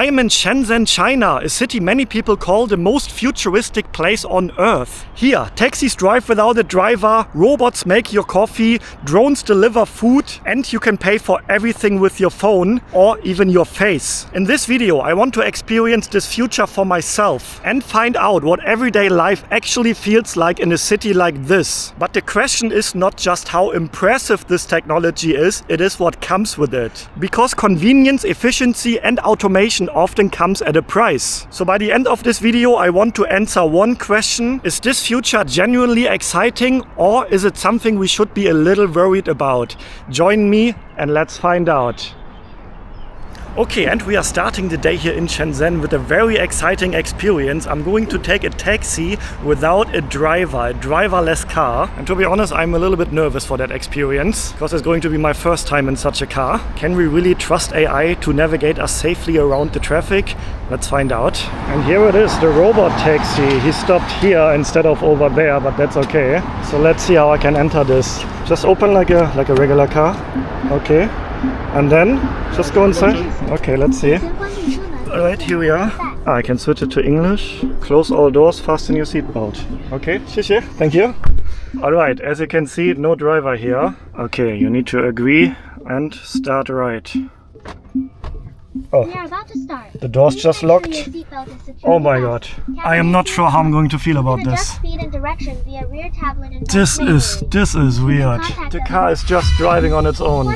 I am in Shenzhen, China, a city many people call the most futuristic place on Earth. Here, taxis drive without a driver, robots make your coffee, drones deliver food, and you can pay for everything with your phone or even your face. In this video, I want to experience this future for myself and find out what everyday life actually feels like in a city like this. But the question is not just how impressive this technology is, it is what comes with it. Because convenience, efficiency, and automation often comes at a price. So by the end of this video, I want to answer one question. Is this future genuinely exciting, or is it something we should be a little worried about? Join me and let's find out. Okay, and we are starting the day here in Shenzhen with a very exciting experience. I'm going to take a taxi without a driver, a driverless car. And to be honest, I'm a little bit nervous for that experience because it's going to be my first time in such a car. Can we really trust AI to navigate us safely around the traffic? Let's find out. And here it is, the robot taxi. He stopped here instead of over there, but that's okay. So let's see how I can enter this. Just open like a regular car. Okay. And then just go inside. Okay, let's see. Alright, here we are. I can switch it to English. Close all doors, fasten your seatbelt. Okay, thank you. Alright, as you can see, no driver here. Okay, you need to agree and start right. Oh, we are about to start. The door's just locked. Oh my god. I am not sure how I'm going to feel about this. This is weird. The car is just driving on its own.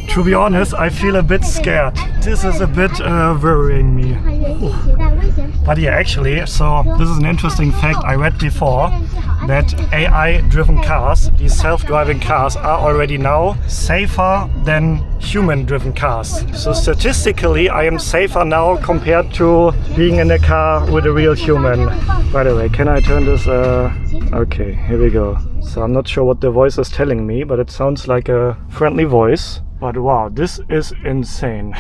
To be honest, I feel a bit scared. This is a bit worrying me. But yeah, actually, so this is an interesting fact I read before, that AI-driven cars, these self-driving cars, are already now safer than human-driven cars. So statistically, I am safer now compared to being in a car with a real human. By the way, can I turn this? Okay, here we go. So I'm not sure what the voice is telling me, but it sounds like a friendly voice. But wow, this is insane.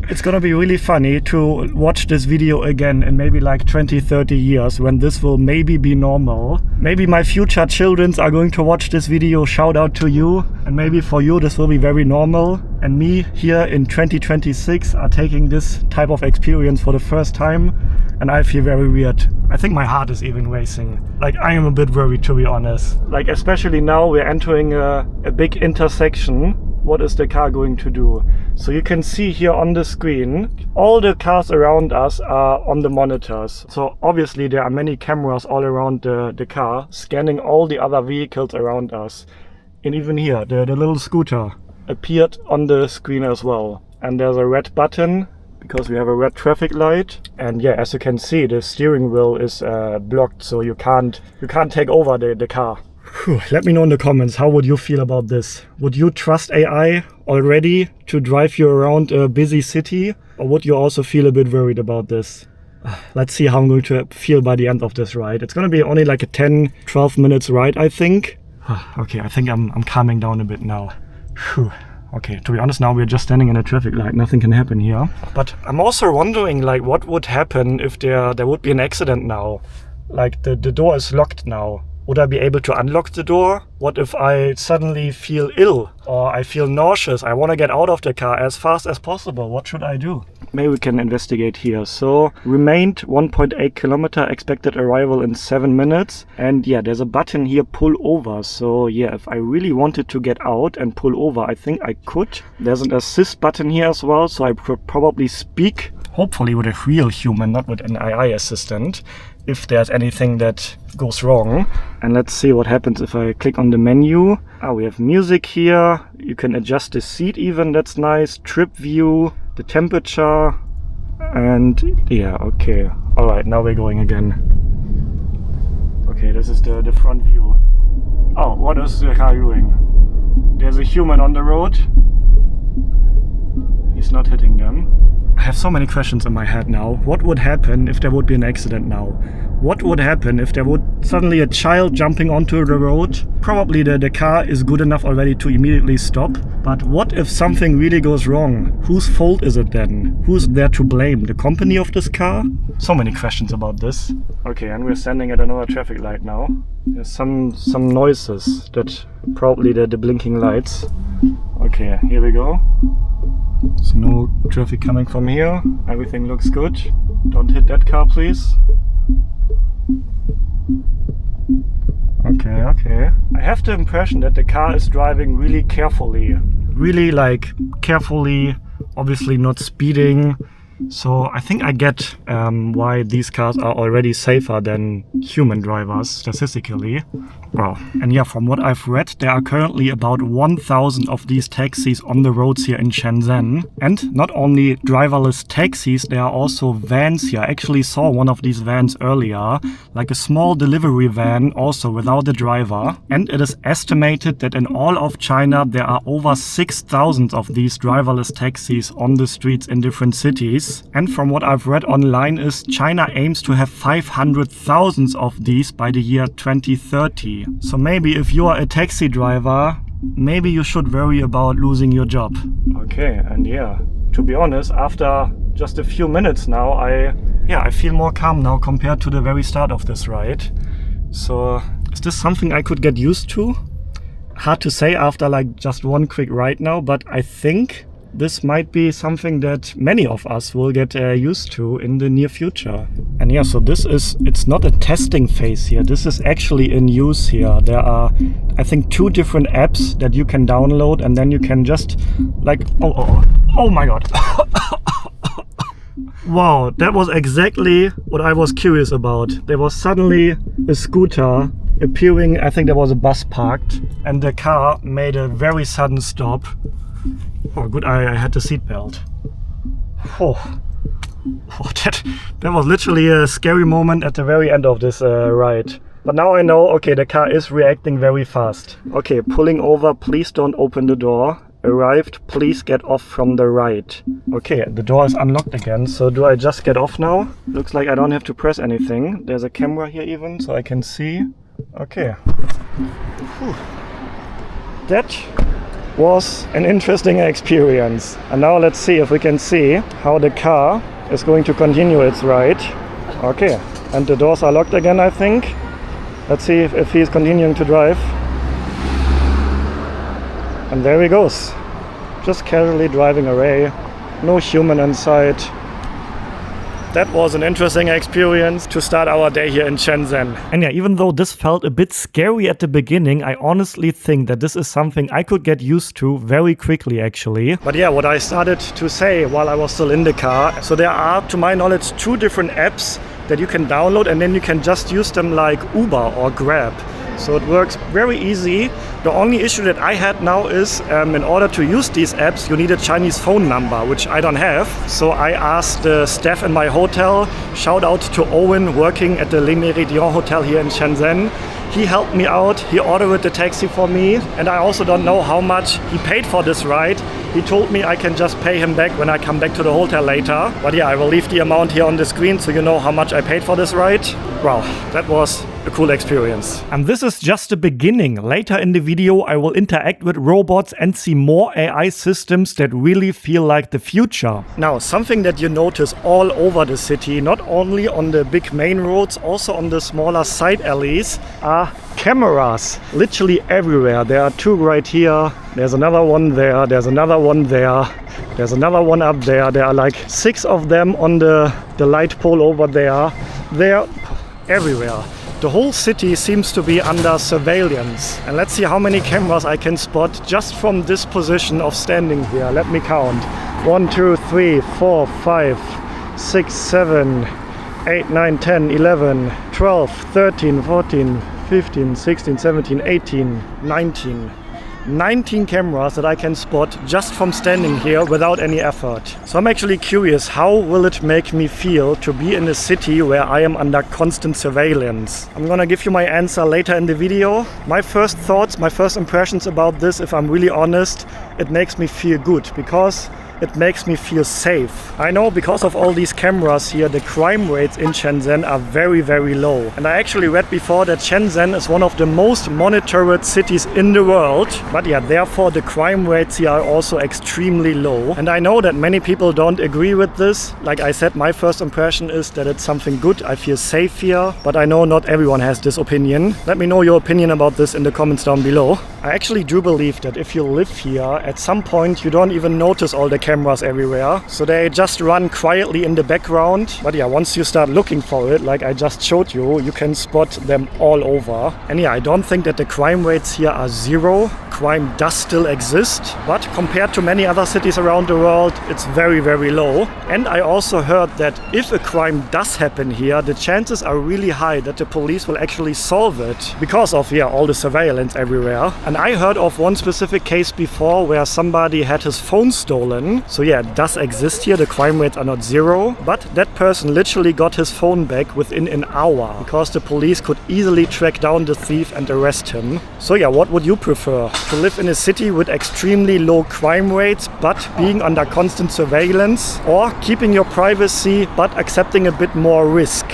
It's gonna be really funny to watch this video again in maybe like 20-30 years when this will maybe be normal. Maybe my future children are going to watch this video, shout out to you, and maybe for you this will be very normal. And me here in 2026 are taking this type of experience for the first time, and I feel very weird. I think my heart is even racing. Like, I am a bit worried, to be honest. Like, especially now we're entering a big intersection. What is the car going to do? So you can see here on the screen, all the cars around us are on the monitors. So obviously there are many cameras all around the car, scanning all the other vehicles around us. And even here, the little scooter appeared on the screen as well. And there's a red button, because we have a red traffic light. And yeah, as you can see, the steering wheel is blocked, so you can't take over the car. Let me know in the comments, how would you feel about this? Would you trust AI already to drive you around a busy city? Or would you also feel a bit worried about this? Let's see how I'm going to feel by the end of this ride. It's going to be only like a 10-12 minutes ride, I think. Okay, I think I'm calming down a bit now. Okay, to be honest, now we're just standing in a traffic light. Nothing can happen here. But I'm also wondering, like, what would happen if there would be an accident now? Like, the door is locked now. Would I be able to unlock the door? What if I suddenly feel ill or I feel nauseous? I want to get out of the car as fast as possible. What should I do? Maybe we can investigate here. So, remained 1.8 kilometer, expected arrival in 7 minutes. And yeah, there's a button here, pull over. So yeah, if I really wanted to get out and pull over, I think I could. There's an assist button here as well, so I could probably speak, hopefully with a real human, not with an AI assistant, if there's anything that goes wrong. And let's see what happens if I click on the menu. We have music here. You can adjust the seat even, that's nice. Trip view, the temperature, and yeah, okay. Alright, now we're going again. Okay, this is the front view. Oh, what is the car doing? There's a human on the road. He's not hitting them. I have so many questions in my head now. What would happen if there would be an accident now? What would happen if there would suddenly a child jumping onto the road? Probably the car is good enough already to immediately stop. But what if something really goes wrong? Whose fault is it then? Who's there to blame? The company of this car? So many questions about this. Okay, and we're standing at another traffic light now. There's some noises that probably the blinking lights. Okay, here we go. So no traffic coming from here. Everything looks good. Don't hit that car, please. Okay. I have the impression that the car is driving really carefully. Really carefully, obviously not speeding. So I think I get why these cars are already safer than human drivers statistically. Wow. And yeah, from what I've read, there are currently about 1,000 of these taxis on the roads here in Shenzhen. And not only driverless taxis, there are also vans here. I actually saw one of these vans earlier, like a small delivery van, also without a driver. And it is estimated that in all of China, there are over 6,000 of these driverless taxis on the streets in different cities. And from what I've read online is China aims to have 500,000 of these by the year 2030. So maybe if you are a taxi driver, maybe you should worry about losing your job. Okay, and yeah, to be honest, after just a few minutes now, I feel more calm now compared to the very start of this ride. So is this something I could get used to? Hard to say after just one quick ride now, but I think this might be something that many of us will get used to in the near future. And yeah, so it's not a testing phase here. This is actually in use here. There are, I think, 2 different apps that you can download, and then you can just oh my god. Wow, that was exactly what I was curious about. There was suddenly a scooter appearing. I think there was a bus parked, and the car made a very sudden stop. Oh, good, I had the seatbelt. That was literally a scary moment at the very end of this ride. But now I know, okay, the car is reacting very fast. Okay, pulling over, please don't open the door. Arrived, please get off from the right. Okay, the door is unlocked again, so do I just get off now? Looks like I don't have to press anything. There's a camera here even, so I can see. Okay. Whew. That was an interesting experience. And now let's see if we can see how the car is going to continue its ride. Okay, and the doors are locked again, I think. Let's see if he is continuing to drive. And there he goes, just casually driving away, no human inside. That was an interesting experience to start our day here in Shenzhen. And yeah, even though this felt a bit scary at the beginning, I honestly think that this is something I could get used to very quickly actually. But yeah, what I started to say while I was still in the car, so there are, to my knowledge, 2 different apps that you can download, and then you can just use them like Uber or Grab. So it works very easy. The only issue that I had now is in order to use these apps, you need a Chinese phone number, which I don't have. So I asked the staff in my hotel, shout out to Owen working at the Le Méridien Hotel here in Shenzhen. He helped me out, he ordered the taxi for me, and I also don't know how much he paid for this ride. He told me I can just pay him back when I come back to the hotel later. But yeah, I will leave the amount here on the screen so you know how much I paid for this ride. Wow, that was a cool experience. And this is just the beginning. Later in the video, I will interact with robots and see more AI systems that really feel like the future. Now, something that you notice all over the city, not only on the big main roads, also on the smaller side alleys, are cameras. Literally everywhere. There are 2 right here. There's another one there. There's another one there. There's another one up there. There are like 6 of them on the light pole over there. They're everywhere. The whole city seems to be under surveillance. And let's see how many cameras I can spot just from this position of standing here. Let me count. 1, 2, 3, 4, 5, 6, 7, 8, 9, 10, 11, 12, 13, 14, 15, 16, 17, 18, 19 cameras that I can spot just from standing here without any effort. So I'm actually curious, how will it make me feel to be in a city where I am under constant surveillance? I'm gonna give you my answer later in the video. My first thoughts, my first impressions about this, if I'm really honest, it makes me feel good, because it makes me feel safe. I know because of all these cameras here, the crime rates in Shenzhen are very, very low. And I actually read before that Shenzhen is one of the most monitored cities in the world. But yeah, therefore the crime rates here are also extremely low. And I know that many people don't agree with this. Like I said, my first impression is that it's something good. I feel safe here. But I know not everyone has this opinion. Let me know your opinion about this in the comments down below. I actually do believe that if you live here, at some point you don't even notice all the cameras everywhere. So they just run quietly in the background. But yeah, once you start looking for it, like I just showed you, you can spot them all over. And yeah, I don't think that the crime rates here are zero. Crime does still exist, but compared to many other cities around the world, it's very, very low. And I also heard that if a crime does happen here, the chances are really high that the police will actually solve it because of all the surveillance everywhere. And I heard of one specific case before where somebody had his phone stolen. So yeah, it does exist here. The crime rates are not zero, but that person literally got his phone back within an hour because the police could easily track down the thief and arrest him. So yeah, what would you prefer? To live in a city with extremely low crime rates but being under constant surveillance, or keeping your privacy but accepting a bit more risk?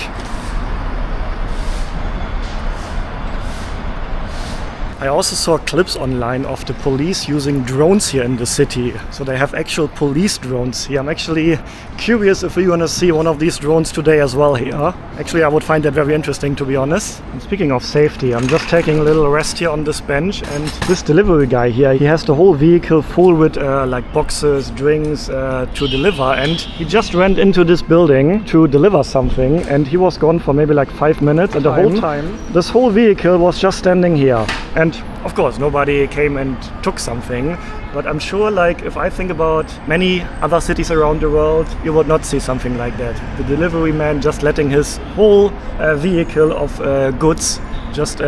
I also saw clips online of the police using drones here in the city. So they have actual police drones here. I'm actually curious if we're gonna see one of these drones today as well here. Actually, I would find that very interesting, to be honest. And speaking of safety, I'm just taking a little rest here on this bench, and this delivery guy here, he has the whole vehicle full with like boxes, drinks to deliver, and he just went into this building to deliver something, and he was gone for maybe like 5 minutes, and the whole time this whole vehicle was just standing here. And of course nobody came and took something, but I'm sure, like, if I think about many other cities around the world, you would not see something like that. The delivery man just letting his whole vehicle of goods just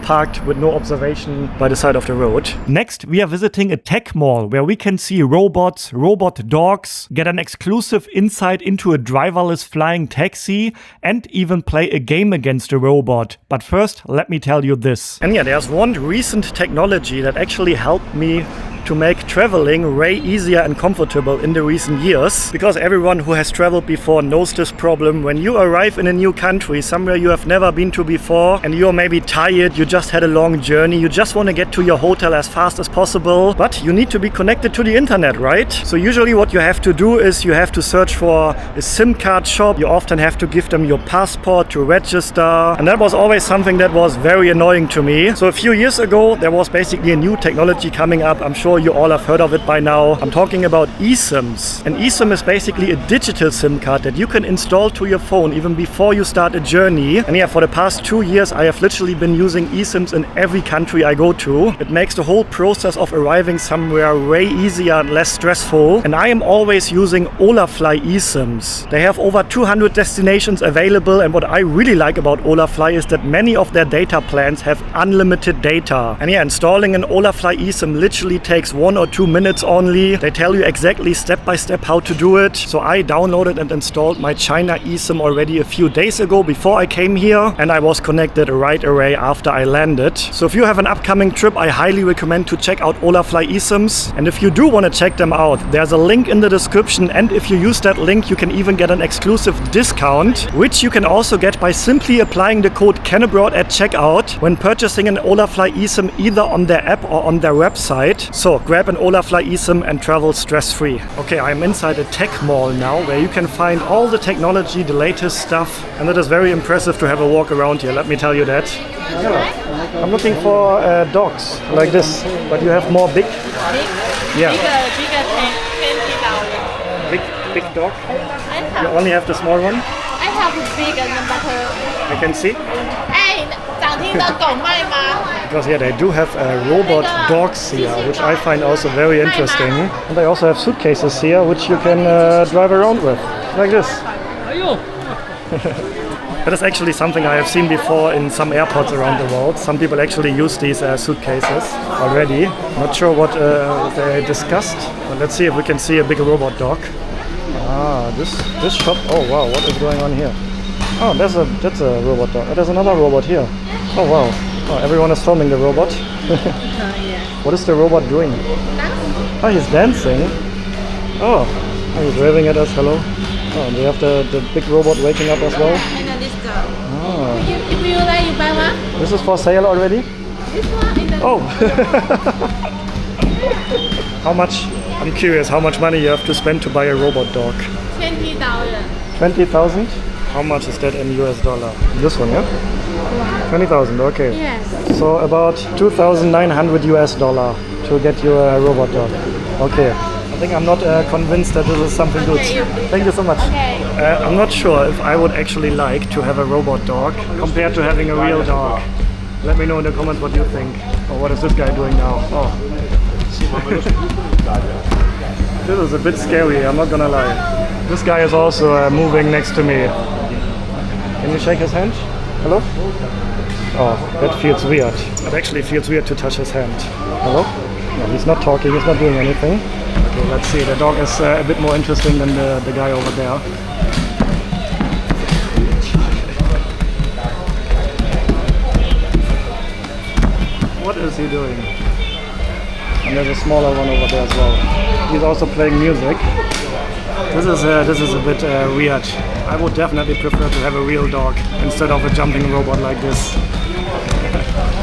parked with no observation by the side of the road. Next, we are visiting a tech mall where we can see robots, robot dogs, get an exclusive insight into a driverless flying taxi, and even play a game against a robot. But first, let me tell you this. And yeah, there's one recent technology that actually helped me to make traveling way easier and comfortable in the recent years, because everyone who has traveled before knows this problem. When you arrive in a new country, somewhere you have never been to before, and you're maybe tired, you just had a long journey, you just want to get to your hotel as fast as possible, but you need to be connected to the internet, right? So usually what you have to do is you have to search for a SIM card shop. You often have to give them your passport to register, and that was always something that was very annoying to me. So a few years ago there was basically a new technology coming up. I'm sure you all have heard of it by now. I'm talking about eSIMs. An eSIM is basically a digital SIM card that you can install to your phone even before you start a journey. And yeah, for the past 2 years I have literally been using eSIMs in every country I go to. It makes the whole process of arriving somewhere way easier and less stressful. And I am always using Olafly eSIMs. They have over 200 destinations available, and what I really like about Olafly is that many of their data plans have unlimited data. And yeah, installing an Olafly eSIM literally takes 1 or 2 minutes only. They tell you exactly step by step how to do it. So I downloaded and installed my China eSIM already a few days ago before I came here, and I was connected right away after I landed. So if you have an upcoming trip, I highly recommend to check out Olafly eSIMs. And if you do want to check them out, there's a link in the description, and if you use that link you can even get an exclusive discount, which you can also get by simply applying the code CANABROAD at checkout when purchasing an Olafly eSIM either on their app or on their website. So grab an Olafly eSIM and travel stress-free. Okay, I'm inside a tech mall now where you can find all the technology, the latest stuff, and it is very impressive to have a walk around here, let me tell you that. Hello. I'm looking for dogs like this, but you have more big? Yeah. Big dog? You only have the small one? I have big and better. I can see. Because yeah, they do have robot dogs here, which I find also very interesting. And they also have suitcases here, which you can drive around with, like this. That is actually something I have seen before in some airports around the world. Some people actually use these suitcases already. Not sure what they discussed, but let's see if we can see a big robot dog. Ah, this shop. Oh wow, what is going on here? Oh, that's a robot dog. There's another robot here. Oh wow. Oh, everyone is filming the robot. What is the robot doing? Oh, he's dancing. Oh, he's waving at us. Hello. Oh, and we have the big robot waking up as well. And then this girl. Oh. If you like, you buy one. This is for sale already? This one in the. Oh. How much? I'm curious how much money you have to spend to buy a robot dog. 20,000. 20,000? How much is that in US dollar? This one, yeah? 20,000, okay. Yes. So about 2,900 US dollar to get you a robot dog. Okay. I think I'm not convinced that this is something good. Thank you so much. Okay. I'm not sure if I would actually like to have a robot dog compared to having a real dog. Let me know in the comments what you think. Oh, what is this guy doing now? Oh. This is a bit scary, I'm not gonna lie. This guy is also moving next to me. Can you shake his hand? Hello? Oh, that feels weird. It actually feels weird to touch his hand. Hello? No, he's not talking, he's not doing anything. Okay, let's see. The dog is a bit more interesting than the guy over there. What is he doing? And there's a smaller one over there as well. He's also playing music. This is a bit weird. I would definitely prefer to have a real dog instead of a jumping robot like this.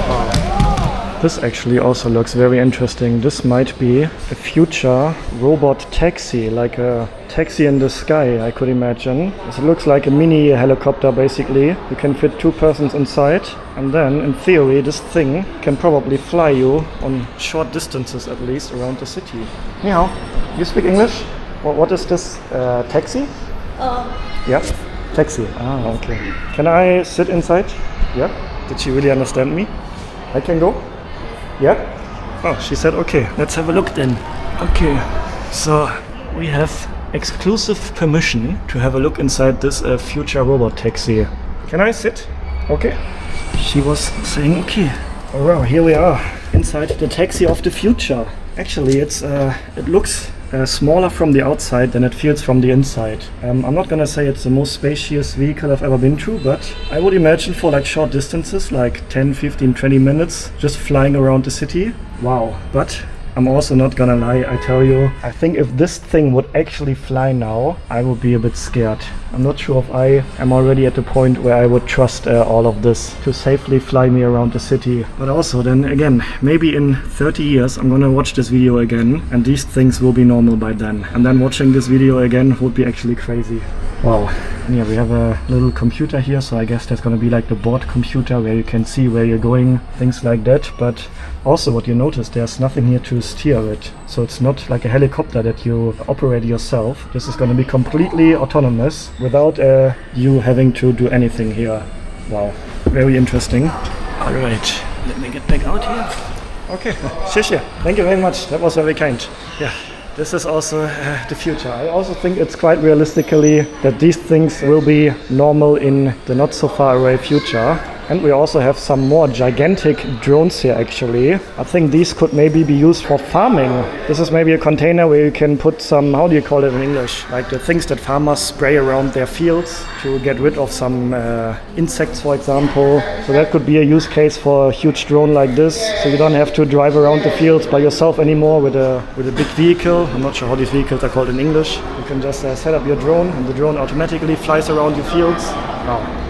Wow. This actually also looks very interesting. This might be a future robot taxi, like a taxi in the sky, I could imagine. It looks like a mini helicopter basically. You can fit 2 persons inside, and then in theory this thing can probably fly you on short distances at least around the city. Meow, you speak English? What is this? Taxi? Yeah, taxi. Ah, okay. Can I sit inside? Yeah. Did she really understand me? I can go? Yeah? Oh, she said okay. Let's have a look then. Okay. So we have exclusive permission to have a look inside this future robot taxi. Can I sit? Okay. She was saying okay. Oh wow, here we are inside the taxi of the future. Actually, it looks smaller from the outside than it feels from the inside. I'm not gonna say it's the most spacious vehicle I've ever been to, but I would imagine for like short distances, like 10, 15, 20 minutes, just flying around the city. Wow. But I'm also not gonna lie, I tell you, I think if this thing would actually fly now, I would be a bit scared. I'm not sure if I am already at the point where I would trust all of this to safely fly me around the city. But also then again, maybe in 30 years I'm gonna watch this video again and these things will be normal by then. And then watching this video again would be actually crazy. Wow. Yeah, we have a little computer here, so I guess that's gonna be like the board computer where you can see where you're going, things like that. But also what you notice, there's nothing here to steer it. So it's not like a helicopter that you operate yourself. This is gonna be completely autonomous without you having to do anything here. Wow, very interesting. All right, let me get back out here. Okay, Shishia, thank you very much. That was very kind. Yeah. This is also the future. I also think it's quite realistically that these things will be normal in the not so far away future. And we also have some more gigantic drones here actually. I think these could maybe be used for farming. This is maybe a container where you can put some, how do you call it in English? Like the things that farmers spray around their fields to get rid of some insects, for example. So that could be a use case for a huge drone like this. So you don't have to drive around the fields by yourself anymore with a big vehicle. I'm not sure how these vehicles are called in English. You can just set up your drone and the drone automatically flies around your fields. Wow.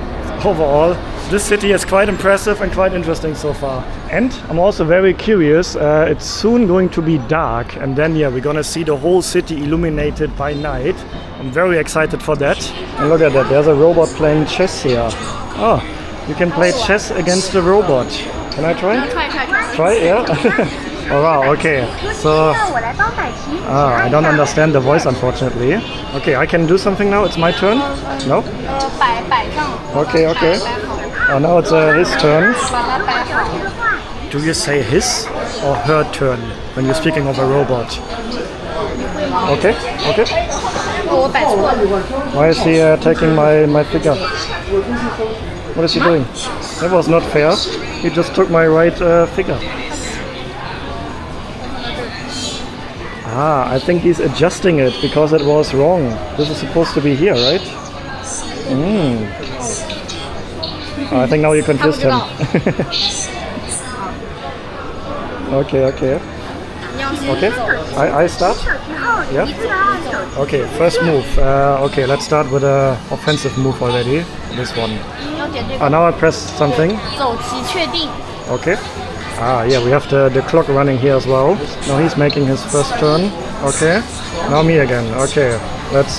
Overall, this city is quite impressive and quite interesting so far. And I'm also very curious, it's soon going to be dark and then yeah, we're gonna see the whole city illuminated by night. I'm very excited for that. And look at that, there's a robot playing chess here. Oh, you can play chess against a robot. Can I try? Try, yeah? Oh wow, okay. So, I don't understand the voice unfortunately. Okay, I can do something now, it's my turn? No? Okay, okay. Oh, now it's his turn. Do you say his or her turn when you're speaking of a robot? Okay, okay. Why is he taking my figure? What is he doing? That was not fair. He just took my right figure. Ah, I think he's adjusting it because it was wrong. This is supposed to be here, right? I think now you confused him. Okay, okay. Okay, I start? Yeah? Okay, first move. Okay, let's start with a offensive move already. This one. Now I press something. 走棋确定 Okay. Yeah, we have the clock running here as well. Now he's making his first turn. Okay. Now me again. Okay. Let's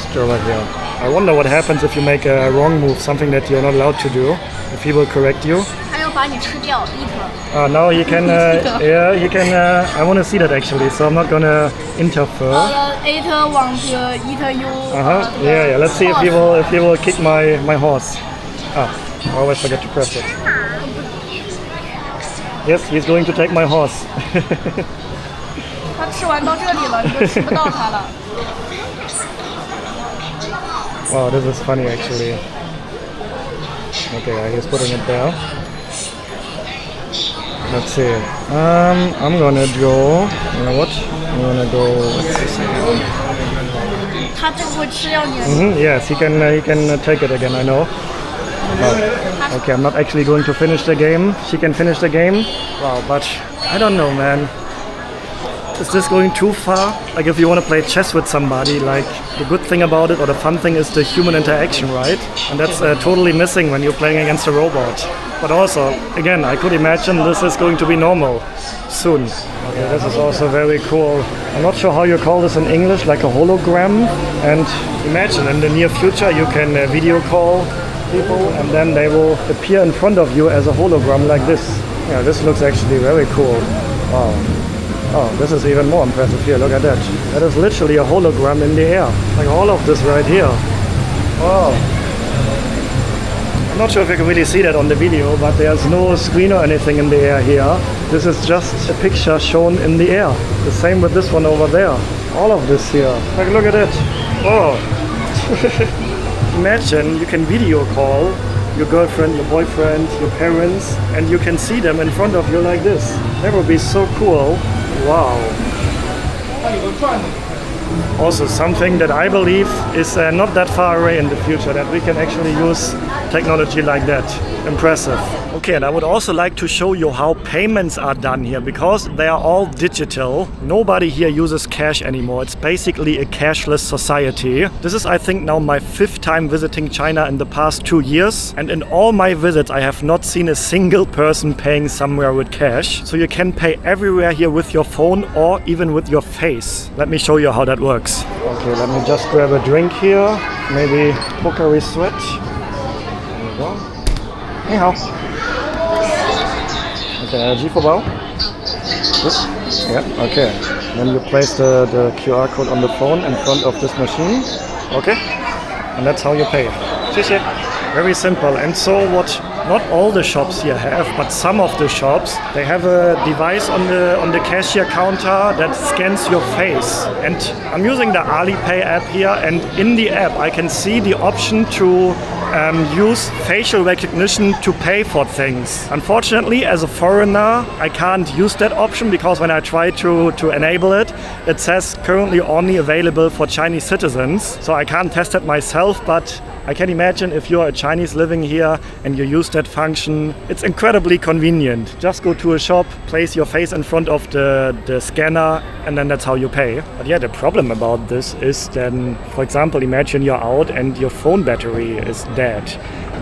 still right here. I wonder what happens if you make a wrong move, something that you're not allowed to do. If he will correct you. 他要把你吃掉 eat Now he can, yeah, he can, I want to see that actually, so I'm not gonna interfere. eat want eat you Yeah, let's see if he will kick my horse. I always forget to press it. Yes, he's going to take my horse. 他吃完到这里了，你就吃不到他了。 Wow, this is funny actually. Okay, he's putting it there. Let's see. I'm gonna go. You know what? I'm gonna go. What's this again? 他这个会吃掉你的。 Yes, he can take it again. I know. But, okay, I'm not actually going to finish the game. She can finish the game. Wow, but I don't know, man. Is this going too far? Like if you want to play chess with somebody, like the good thing about it or the fun thing is the human interaction, right? And that's totally missing when you're playing against a robot. But also, again, I could imagine this is going to be normal soon. Okay, this is also very cool. I'm not sure how you call this in English, like a hologram. And imagine in the near future you can video call people and then they will appear in front of you as a hologram like this. Yeah, this looks actually very cool. Wow. Oh, this is even more impressive here, look at that. That is literally a hologram in the air. Like all of this right here. Wow. I'm not sure if you can really see that on the video, but there's no screen or anything in the air here. This is just a picture shown in the air. The same with this one over there. All of this here. Like look at it. Oh. Imagine you can video call your girlfriend, your boyfriend, your parents, and you can see them in front of you like this. That would be so cool. Wow. Also something that I believe is not that far away in the future, that we can actually use technology like that. Impressive. Okay, and I would also like to show you how payments are done here, because they are all digital. Nobody here uses cash anymore. It's basically a cashless society. This is, I think, now my 5th time visiting China in the past 2 years. And in all my visits, I have not seen a single person paying somewhere with cash. So you can pay everywhere here with your phone or even with your face. Let me show you how that works. Okay, let me just grab a drink here. Maybe Pocari Sweat. There we go. 你好. Okay, G for bow. This? Yeah, okay. Then you place the QR code on the phone in front of this machine. Okay. And that's how you pay. 谢谢. Very simple. And so what not all the shops here have, but some of the shops, they have a device on the cashier counter that scans your face. And I'm using the Alipay app here, and in the app I can see the option to use facial recognition to pay for things. Unfortunately, as a foreigner, I can't use that option because when I try to enable it, it says currently only available for Chinese citizens. So I can't test it myself, but I can imagine if you're a Chinese living here and you use that function, it's incredibly convenient. Just go to a shop, place your face in front of the scanner, and then that's how you pay. But yeah, the problem about this is then, for example, imagine you're out and your phone battery is dead.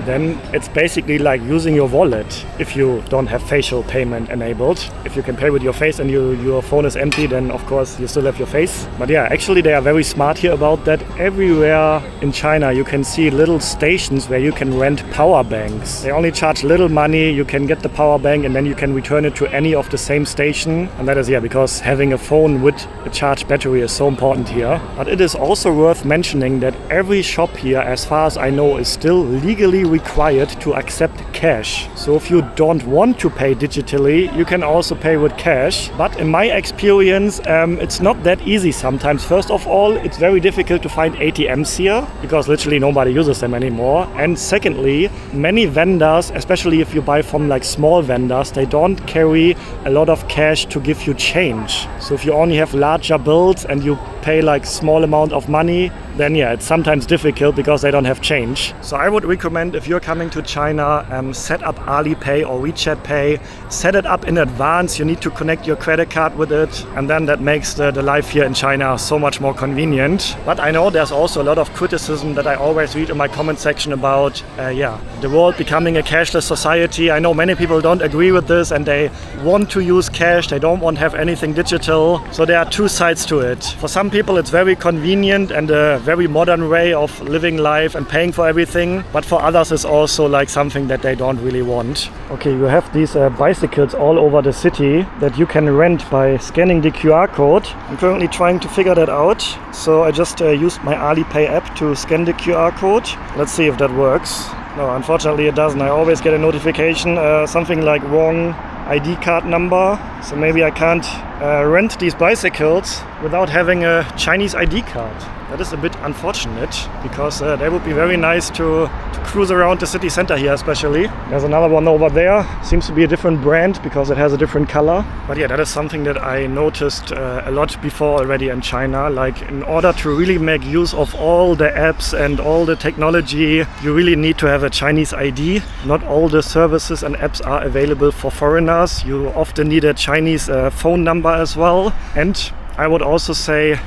Then it's basically like using your wallet if you don't have facial payment enabled. If you can pay with your face and your phone is empty, then of course you still have your face. But yeah, actually they are very smart here about that. Everywhere in China you can see little stations where you can rent power banks. They only charge little money, you can get the power bank and then you can return it to any of the same station. And that is, yeah, because having a phone with a charged battery is so important here. But it is also worth mentioning that every shop here, as far as I know, is still legally required to accept cash. So if you don't want to pay digitally, you can also pay with cash. But in my experience, it's not that easy sometimes. First of all, it's very difficult to find ATMs here because literally nobody uses them anymore. And secondly, many vendors, especially if you buy from like small vendors, they don't carry a lot of cash to give you change. So if you only have larger bills and you pay like small amount of money, then yeah, it's sometimes difficult because they don't have change. So I would recommend recommend if you're coming to China, set up Alipay or WeChat Pay. Set it up in advance. You need to connect your credit card with it, and then that makes the life here in China so much more convenient. But I know there's also a lot of criticism that I always read in my comment section about the world becoming a cashless society. I know many people don't agree with this and they want to use cash. They don't want to have anything digital. So there are two sides to it. For some people it's very convenient and a very modern way of living life and paying for everything. But for others it's also like something that they don't really want. Okay, you have these bicycles all over the city that you can rent by scanning the QR code. I'm currently trying to figure that out. So I just used my Alipay app to scan the QR code. Let's see if that works. No, unfortunately it doesn't. I always get a notification, something like wrong ID card number. So maybe I can't rent these bicycles without having a Chinese ID card. That is a bit unfortunate because they would be very nice to cruise around the city center here especially. There's another one over there. Seems to be a different brand because it has a different color. But yeah, that is something that I noticed a lot before already in China. Like in order to really make use of all the apps and all the technology, you really need to have a Chinese ID. Not all the services and apps are available for foreigners. You often need a Chinese phone number as well. And I would also say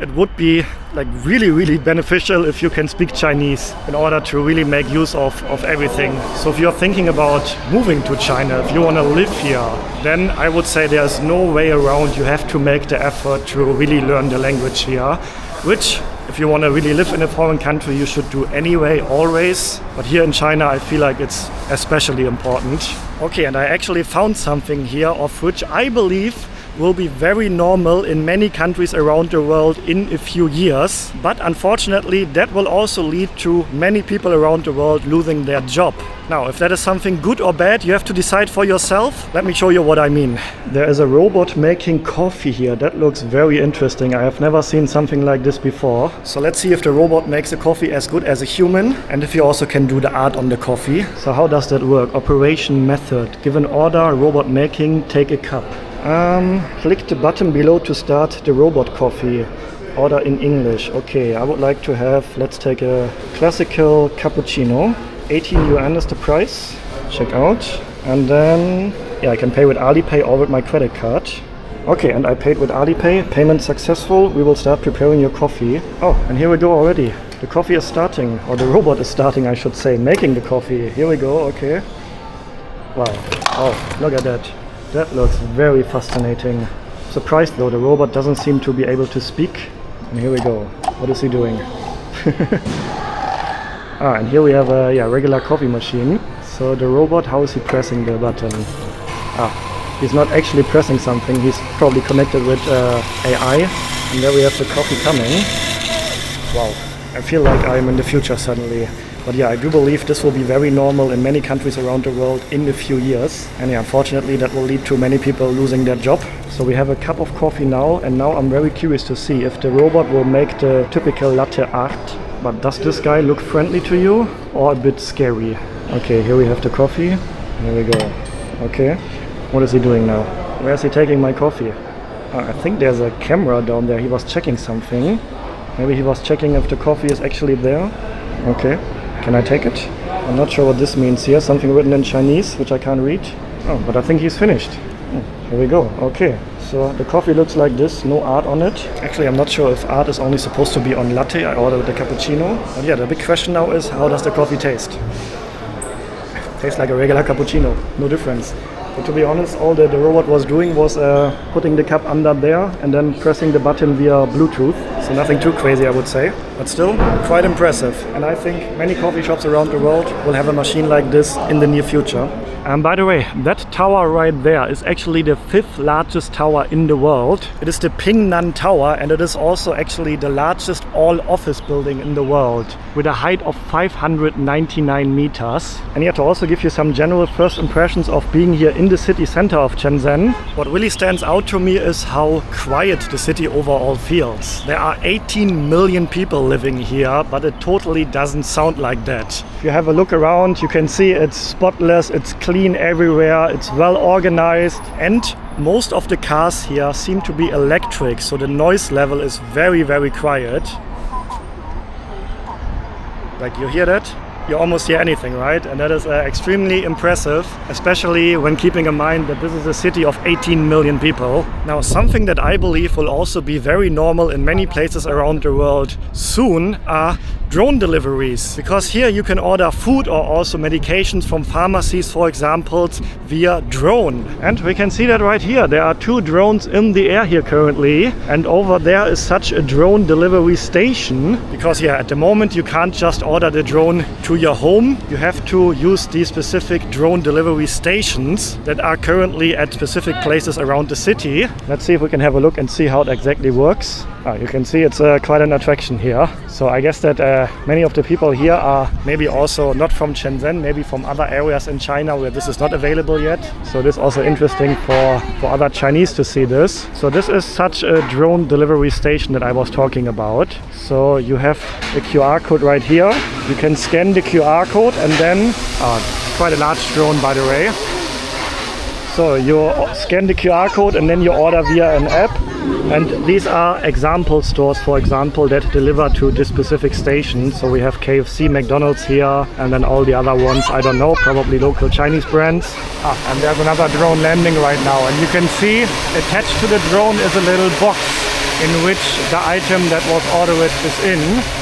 it would be like really beneficial if you can speak Chinese in order to really make use of everything. So if you're thinking about moving to China, if you want to live here, then I would say there's no way around. You have to make the effort to really learn the language here, which if you want to really live in a foreign country, you should do anyway, always. But here in China, I feel like it's especially important. Okay, and I actually found something here of which I believe will be very normal in many countries around the world in a few years. But unfortunately, that will also lead to many people around the world losing their job. Now, if that is something good or bad, you have to decide for yourself. Let me show you what I mean. There is a robot making coffee here. That looks very interesting. I have never seen something like this before. So let's see if the robot makes the coffee as good as a human and if you also can do the art on the coffee. So how does that work? Operation method. Give an order, robot making, take a cup. Click the button below to start the robot coffee. Order in English. Okay, I would like to have, let's take a classical cappuccino. 18 yuan is the price. Check out. And then, yeah, I can pay with Alipay or with my credit card. Okay, and I paid with Alipay. Payment successful. We will start preparing your coffee. Oh, and here we go already. The coffee is starting, or the robot is starting, I should say, making the coffee. Here we go, okay. Wow. Oh, look at that. That looks very fascinating. Surprised though, the robot doesn't seem to be able to speak. And here we go. What is he doing? And here we have a regular coffee machine. So the robot, how is he pressing the button? He's not actually pressing something. He's probably connected with AI. And there we have the coffee coming. Wow, I feel like I'm in the future suddenly. But yeah, I do believe this will be very normal in many countries around the world in a few years. And yeah, unfortunately that will lead to many people losing their job. So we have a cup of coffee now, and now I'm very curious to see if the robot will make the typical latte art. But does this guy look friendly to you or a bit scary? Okay, here we have the coffee. Here we go. Okay, what is he doing now? Where is he taking my coffee? I think there's a camera down there. He was checking something. Maybe he was checking if the coffee is actually there. Okay. Can I take it? I'm not sure what this means here. Something written in Chinese, which I can't read. Oh, but I think he's finished. Here we go. Okay. So the coffee looks like this. No art on it. Actually, I'm not sure if art is only supposed to be on latte. I ordered the cappuccino. But yeah, the big question now is, how does the coffee taste? Tastes like a regular cappuccino. No difference. But to be honest, all the robot was doing was putting the cup under there and then pressing the button via Bluetooth. So nothing too crazy, I would say. But still, quite impressive. And I think many coffee shops around the world will have a machine like this in the near future. And by the way, that tower right there is actually the 5th largest tower in the world. It is the Pingnan Tower, and it is also actually the largest all-office building in the world with a height of 599 meters. And here to also give you some general first impressions of being here in the city center of Shenzhen. What really stands out to me is how quiet the city overall feels. There are 18 million people living here, but it totally doesn't sound like that. If you have a look around, you can see it's spotless, it's clean everywhere, it's well organized, and most of the cars here seem to be electric, so the noise level is very, very quiet. Like, you hear that? you almost hear anything, right? And that is extremely impressive, especially when keeping in mind that this is a city of 18 million people. Now, something that I believe will also be very normal in many places around the world soon are drone deliveries, because here you can order food or also medications from pharmacies, for example, via drone. And we can see that right here. There are 2 drones in the air here currently, and over there is such a drone delivery station, because yeah, at the moment you can't just order the drone to your home. You have to use these specific drone delivery stations that are currently at specific places around the city. Let's see if we can have a look and see how it exactly works. You can see it's quite an attraction here. So I guess that many of the people here are maybe also not from Shenzhen, maybe from other areas in China where this is not available yet. So this is also interesting for other Chinese to see this. So this is such a drone delivery station that I was talking about. So you have a QR code right here. You can scan the QR code and then, it's quite a large drone by the way. So you scan the QR code and then you order via an app. And these are example stores, for example, that deliver to this specific station. So we have KFC, McDonald's here, and then all the other ones, I don't know, probably local Chinese brands. And there's another drone landing right now. And you can see attached to the drone is a little box in which the item that was ordered is in.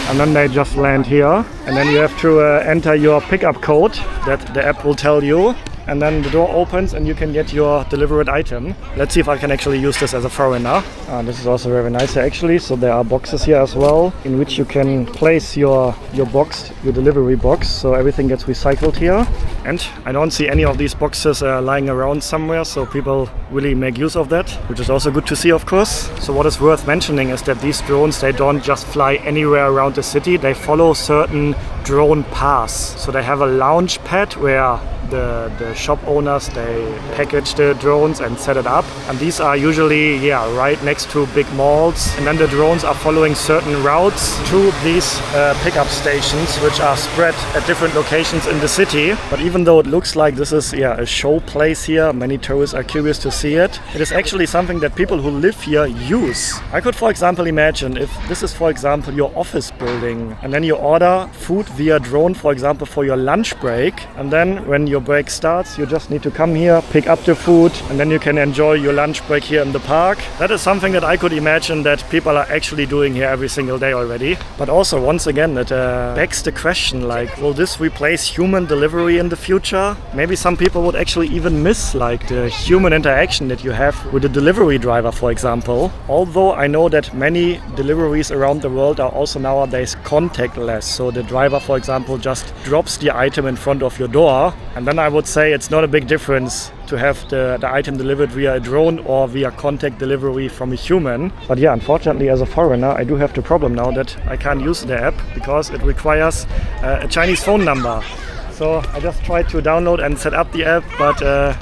And then they just land here. And then you have to enter your pickup code that the app will tell you. And then the door opens and you can get your delivered item. Let's see if I can actually use this as a foreigner. This is also very nice actually. So there are boxes here as well in which you can place your box, your delivery box. So everything gets recycled here. And I don't see any of these boxes lying around somewhere. So people really make use of that, which is also good to see, of course. So what is worth mentioning is that these drones, they don't just fly anywhere around the city. They follow certain drone paths. So they have a launch pad where the shop owners, they package the drones and set it up, and these are usually right next to big malls, and then the drones are following certain routes to these pickup stations which are spread at different locations in the city. But even though it looks like this is a show place here, many tourists are curious to see it, it is actually something that people who live here use. I could for example imagine if this is for example your office building, and then you order food via drone, for example for your lunch break, and then when your break starts, you just need to come here, pick up the food, and then you can enjoy your lunch break here in the park. That is something that I could imagine that people are actually doing here every single day already. But also, once again, it begs the question, like, will this replace human delivery in the future? Maybe some people would actually even miss like the human interaction that you have with the delivery driver, for example. Although I know that many deliveries around the world are also nowadays contactless. So the driver, for example, just drops the item in front of your door, and then I would say it's not a big difference to have the item delivered via a drone or via contact delivery from a human. But yeah, unfortunately as a foreigner, I do have the problem now that I can't use the app because it requires a Chinese phone number. So I just tried to download and set up the app, but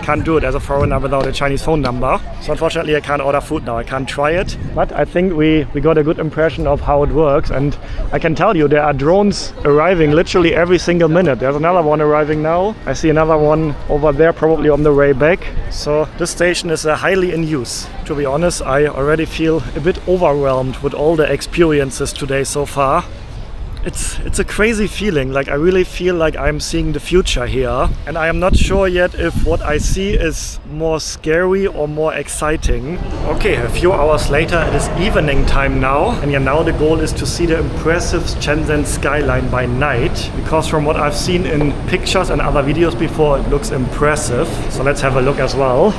can't do it as a foreigner without a Chinese phone number. So unfortunately I can't order food now, I can't try it. But I think we got a good impression of how it works, and I can tell you there are drones arriving literally every single minute. There's another one arriving now. I see another one over there, probably on the way back. So this station is highly in use. To be honest, I already feel a bit overwhelmed with all the experiences today so far. It's a crazy feeling, like I really feel like I'm seeing the future here, and I am not sure yet if what I see is more scary or more exciting. Okay, a few hours later, it is evening time now, and now the goal is to see the impressive Shenzhen skyline by night, because from what I've seen in pictures and other videos before, it looks impressive. So let's have a look as well.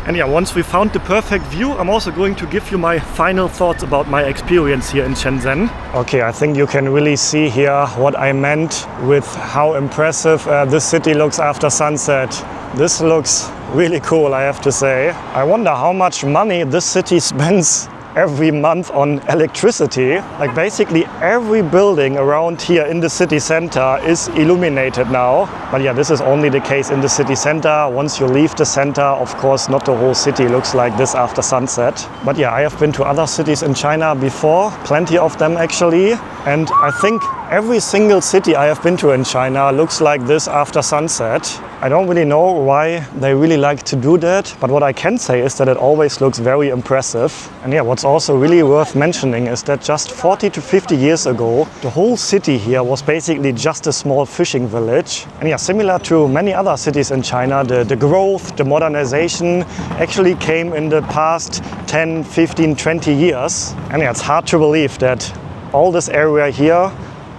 And once we found the perfect view, I'm also going to give you my final thoughts about my experience here in Shenzhen. Okay, I think you can really see here what I meant with how impressive this city looks after sunset. This looks really cool, I have to say. I wonder how much money this city spends every month on electricity. Like basically every building around here in the city center is illuminated now. But this is only the case in the city center. Once you leave the center, of course, not the whole city looks like this after sunset. But I have been to other cities in China before, plenty of them actually. And I think every single city I have been to in China looks like this after sunset. I don't really know why they really like to do that, but what I can say is that it always looks very impressive. And yeah, what's also really worth mentioning is that just 40 to 50 years ago, the whole city here was basically just a small fishing village. And yeah, similar to many other cities in China, the growth, the modernization actually came in the past 10, 15, 20 years. And yeah, it's hard to believe that all this area here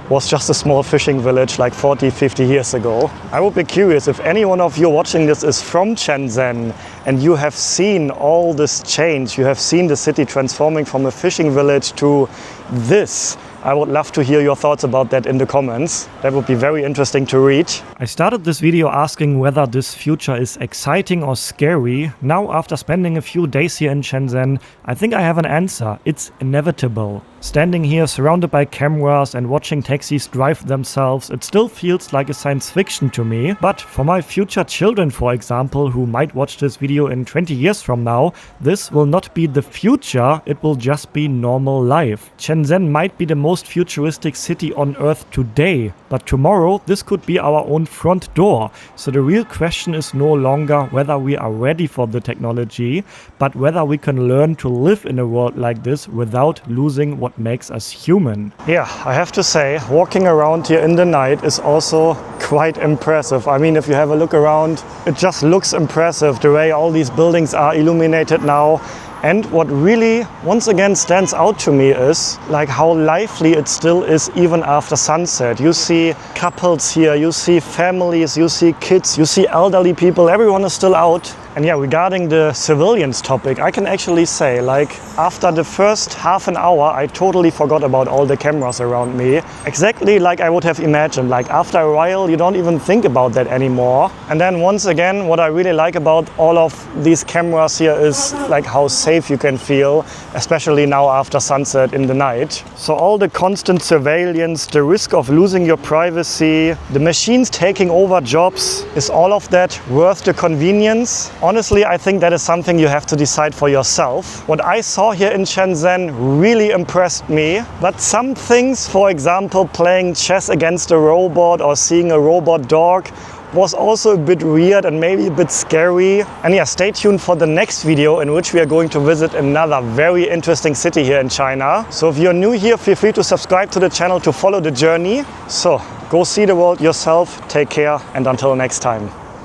was just a small fishing village like 40, 50 years ago. I would be curious if any one of you watching this is from Shenzhen and you have seen all this change, you have seen the city transforming from a fishing village to this. I would love to hear your thoughts about that in the comments. That would be very interesting to read. I started this video asking whether this future is exciting or scary. Now, after spending a few days here in Shenzhen, I think I have an answer. It's inevitable. Standing here surrounded by cameras and watching taxis drive themselves, it still feels like a science fiction to me. But for my future children, for example, who might watch this video in 20 years from now, this will not be the future, it will just be normal life. Shenzhen might be the most futuristic city on Earth today, but tomorrow this could be our own front door. So the real question is no longer whether we are ready for the technology, but whether we can learn to live in a world like this without losing what makes us human. Yeah, I have to say, walking around here in the night is also quite impressive. I mean, if you have a look around, it just looks impressive the way all these buildings are illuminated now. And what really once again stands out to me is like how lively it still is even after sunset. You see couples here, you see families, you see kids, you see elderly people, everyone is still out. And yeah, regarding the civilians topic, I can actually say, like, after the first half an hour, I totally forgot about all the cameras around me. Exactly like I would have imagined. Like, after a while, you don't even think about that anymore. And then once again, what I really like about all of these cameras here is like how safe you can feel, especially now after sunset in the night. So all the constant surveillance, the risk of losing your privacy, the machines taking over jobs, is all of that worth the convenience? Honestly, I think that is something you have to decide for yourself. What I saw here in Shenzhen really impressed me, but some things, for example, playing chess against a robot or seeing a robot dog, was also a bit weird and maybe a bit scary. And yeah, stay tuned for the next video in which we are going to visit another very interesting city here in China. So if you're new here, feel free to subscribe to the channel to follow the journey. So go see the world yourself, take care, and until next time.